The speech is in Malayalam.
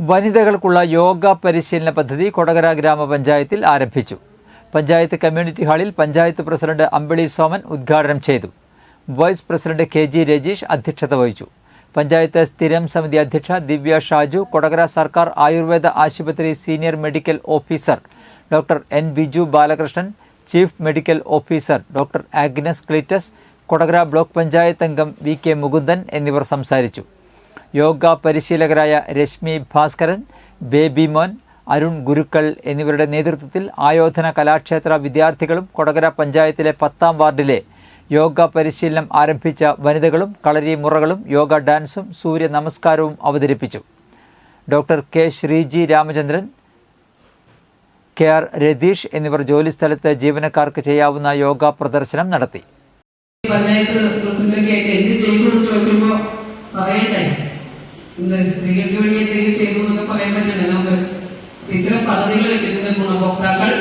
വനിതകൾക്കുള്ള യോഗ പരിശീലന പദ്ധതി കൊടകര ഗ്രാമപഞ്ചായത്തിൽ ആരംഭിച്ചു. പഞ്ചായത്ത് കമ്മ്യൂണിറ്റി ഹാളിൽ പഞ്ചായത്ത് പ്രസിഡന്റ് അമ്പിളി സോമൻ ഉദ്ഘാടനം ചെയ്തു. Vice president കെ.ജി. രജീഷ് അധ്യക്ഷത വഹിച്ചു. പഞ്ചായത്ത് സ്ഥിരം സമിതി അധ്യക്ഷ ദിവ്യ ഷാജു, കൊടകര സർക്കാർ ആയുർവേദ ആശുപത്രി senior medical officer doctor N Biju Balakrishnan, chief medical officer doctor Agnes Cleetus, Kodakara block panchayat അംഗം വി കെ മുകുന്ദൻ എന്നിവർ സംസാരിച്ചു. യോഗ പരിശീലകരായ രശ്മി ഭാസ്കരൻ, ബേബി മോൻ, അരുൺ ഗുരുക്കൾ എന്നിവരുടെ നേതൃത്വത്തിൽ ആയോധന കലാക്ഷേത്ര വിദ്യാർത്ഥികളും കൊടകര പഞ്ചായത്തിലെ 10ാം വാർഡിലെ യോഗ പരിശീലനം ആരംഭിച്ച വനിതകളും കളരി മുറകളും യോഗ ഡാൻസും സൂര്യ നമസ്കാരവും അവതരിപ്പിച്ചു. Doctor K Sreeji Ramachandran, K R Ratheesh എന്നിവർ ജോലിസ്ഥലത്ത് ജീവനക്കാർക്ക് ചെയ്യാവുന്ന യോഗ പ്രദർശനം നടത്തി. പഞ്ചായത്ത് പ്രസിഡന്റൊക്കെ എന്ത് ചെയ്തു എന്ന് ചോദിക്കുമ്പോൾ പറയണ്ടേ, സ്ത്രീകൾക്ക് വേണ്ടി എന്തെങ്കിലും ചെയ്തു എന്നൊക്കെ പറയാൻ പറ്റണേ നമുക്ക്. ഇത്തരം പദ്ധതികൾ വെച്ചിട്ടുണ്ട് ഗുണഭോക്താക്കൾ